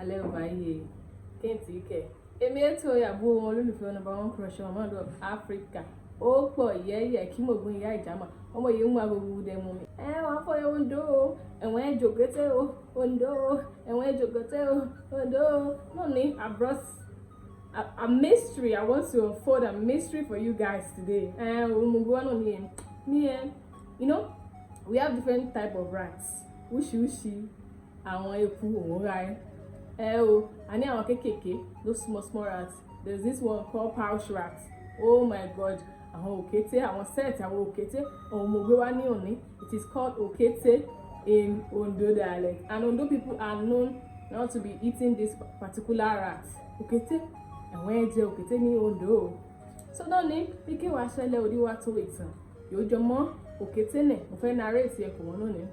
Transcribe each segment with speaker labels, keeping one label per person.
Speaker 1: alẹ́ ò máa yé kéǹtì kẹ̀. Èmi ètò ìyàbọ̀ wọn olólùfẹ́ number one crush ọmọ ọdọ Áfíríkà ó pọ̀ yẹ́yẹ́ kí mo gbin ìyá ìjàmà ọmọ yìí ń wá gbogbo dẹ̀ mú mi. Wọ́n fọ Ondo ẹ̀wọ̀n Okete Ondo ẹ̀wọ̀n Okete Ondo. No need, I brought a mystery. I want to unfold a mystery for you guys today. You know, we have different type of rats. Ushi àwọn eku òun ra I ní àwọn kékèké, those small rats. There's this one called pouch rat. Oh my god, àwọn Okete, àwọn set àwọn Okete òun mo gbé wá ní òní. It is called Okete in Ondo dialect, and Ondo people are known not to be eating this particular rat. Okete ẹ̀wọ̀n ẹ̀jẹ̀ Okete ní Ondo. So náà ní bí kí wàá ṣẹlẹ̀ òdi wá tó ìtàn yóò jọ mọ́ Okete nẹ̀ mo fẹ́ narrate ẹ̀ kò wọ́n lónìí.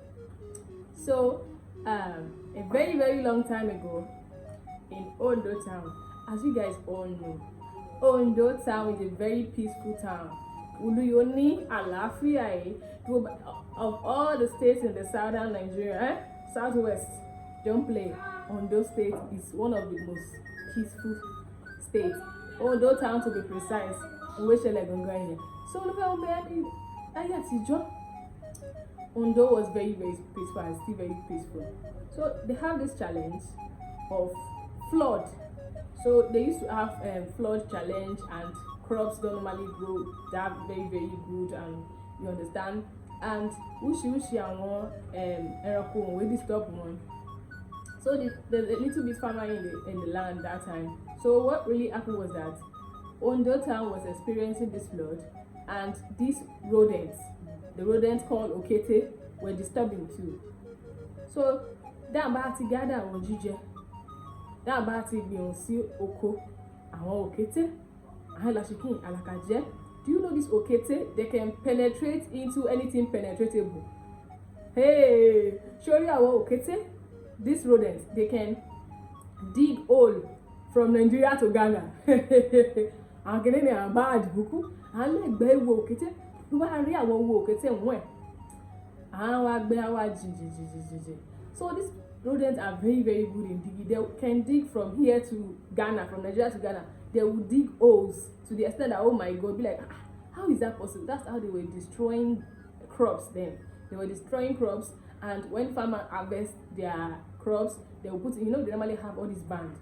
Speaker 1: So a very long time ago in Ondo town, as you guys all know, Ondo town is a very peaceful town. Uluyoni Alafia, of all the states in the southern Nigeria, southwest, don't play. Ondo state is one of the most peaceful states. Ondo town to be precise. So Ondo was very peaceful and still very peaceful. So they have this challenge of flood. So they used to have flood challenge, and crops don't normally grow that very good, and you understand. And ushi and one erako we disturb one. So there's a little bit farmer in the land that time. So what really happened was that Ondo town was experiencing this flood, and these rodents, the rodents called Okete, were disturbing too. So that bá ti gather àwọn jíjẹ, that bá ti gbìn sí oko àwọn Okete, àwọn lashikin alakaje. Do you know this Okete? They can penetrate into anything penetratable. Hey, surely our Okete, these rodents, they can dig hole from Nigeria to Ghana. And Ghana are bad buku. And like be Okete, you bá rí àwọn Okete wọ́n. So these rodents are very good in digging. They can dig from here to Ghana, from Nigeria to Ghana. They will dig holes to the extent that, oh my god, be like, how is that possible? That's how they were destroying crops then. They were destroying crops, and when farmers harvest their crops, they will put, they normally have all this band.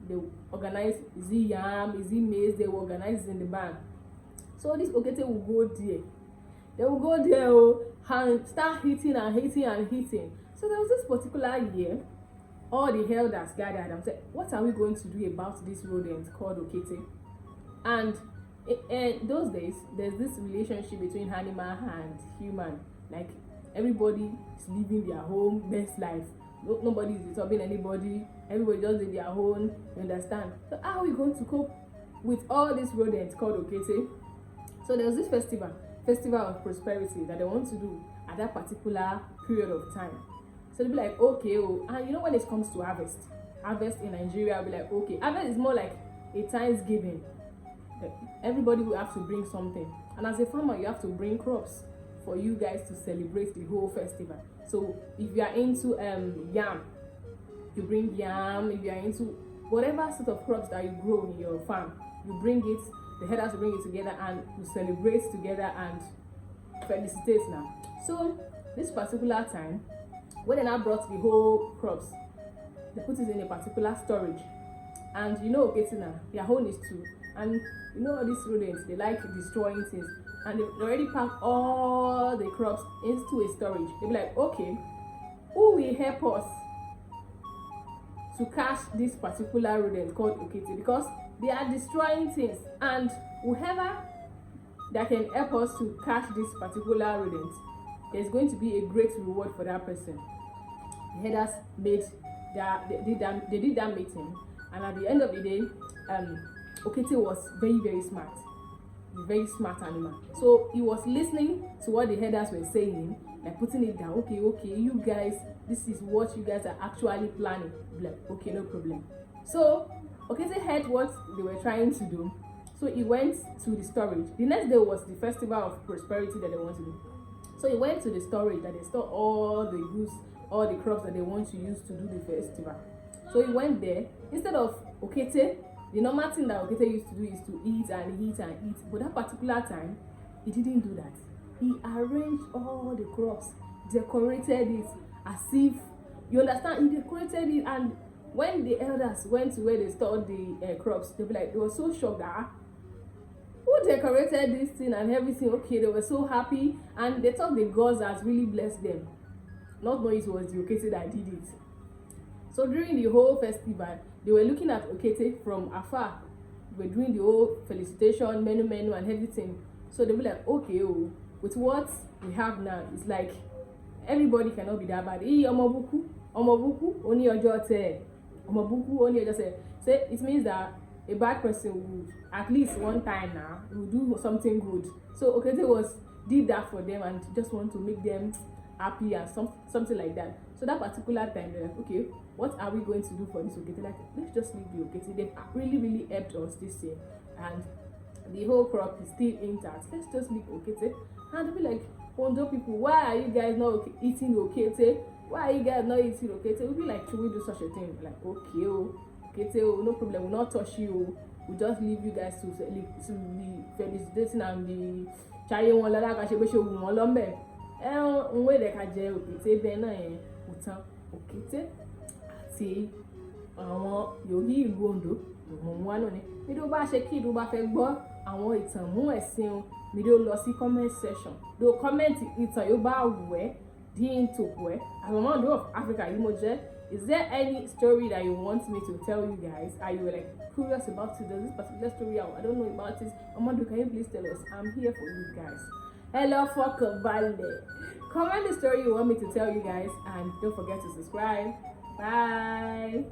Speaker 1: They will organize, is it yam, is it maize, they will organize in the band. So this Okete will go there. They will go there and start hitting. So there was this particular year, all the elders gathered and said, what are we going to do about this rodent called Okete? And in those days, there's this relationship between animal and human. Like, everybody is living their own best life. Nobody is disturbing anybody. Everybody just did their own, you understand? So how are we going to cope with all these rodents called Okete? So there was this festival of prosperity that they want to do at that particular period of time. So they'll be like, okay, and when it comes to harvest in Nigeria, I'll be like, okay, harvest is more like a Thanksgiving. Everybody will have to bring something, and as a farmer, you have to bring crops for you guys to celebrate the whole festival. So if you are into yam, you bring yam. If you are into whatever sort of crops that you grow in your farm, you bring it. The headers will bring it together, and you celebrate together and felicitate now. So this particular time, when they now brought the whole crops, they put it in a particular storage. And Okete now, their own is too. And all these rodents, they like destroying things. And they already packed all the crops into a storage. They'll be like, okay, who will help us to catch this particular rodent called Okete? Because they are destroying things, and whoever that can help us to catch this particular rodent, there's going to be a great reward for that person. The headers made they did that meeting, and at the end of the day, Okete was very smart. He's a very smart animal. So he was listening to what the headers were saying, like putting it down. Okay, you guys, this is what you guys are actually planning. Like, okay, no problem. So Okete heard what they were trying to do. So he went to the storage. The next day was the festival of prosperity that they want to do. So he went to the storage that they store all the goods, all the crops that they want to use to do the festival. So he went there. Instead of Okete, the normal thing that Okete used to do is to eat and eat and eat. But that particular time, he didn't do that. He arranged all the crops, decorated it as if, you understand, he decorated it. And when the elders went to where they stored the crops, they were so shocked that who decorated this thing and everything. Okay, they were so happy, and they thought the gods has really blessed them, not knowing it was the Okete that did it. So during the whole festival, they were looking at Okete from afar. They were doing the whole felicitation, menu and everything. So they were like, okay, oh, with what we have now, it's like everybody cannot be that bad. Omobuku, only ojo te. Omobuku, only ojo te. So it means that a bad person would, at least one time now, will do something good. So Okete did that for them and just want to make them happy and something like that. So that particular time, they're like, okay, what are we going to do for this Okete? Like, let's just leave the Okete. They've really helped us this year, and the whole crop is still intact. Let's just leave Okete. And they'll be like, Ondo people, why are you guys not eating Okete? Why are you guys not eating Okete? We'll be like, should we do such a thing? Like, okay, Okete, no problem, we'll not touch you. We'll just leave you guys to be felicitating and be chaye won lala ka se be se wu won lo nbe. Nwe de ka je Okete be na yen kò tán. Okete àti àwọn Yorùbá ìlú Ondo òun wá náà ni. Bí tó bá ṣe kí ìlú bá fẹ́ gbọ́ àwọn ìtàn mú ẹ̀sìn mi ló lọ sí comment section. Do comment ìtàn yóò bá wù ẹ́ dín tòkù ẹ́. As Ondo of Africa yìí mo jẹ́. Is there any story that you want me to tell you guys? Are you like curious about it? There's this particular story I don't know about it. Omondo, can you please tell us? I'm here for you guys. Hello, fuck Valley. Comment the story you want me to tell you guys, and don't forget to subscribe. Bye.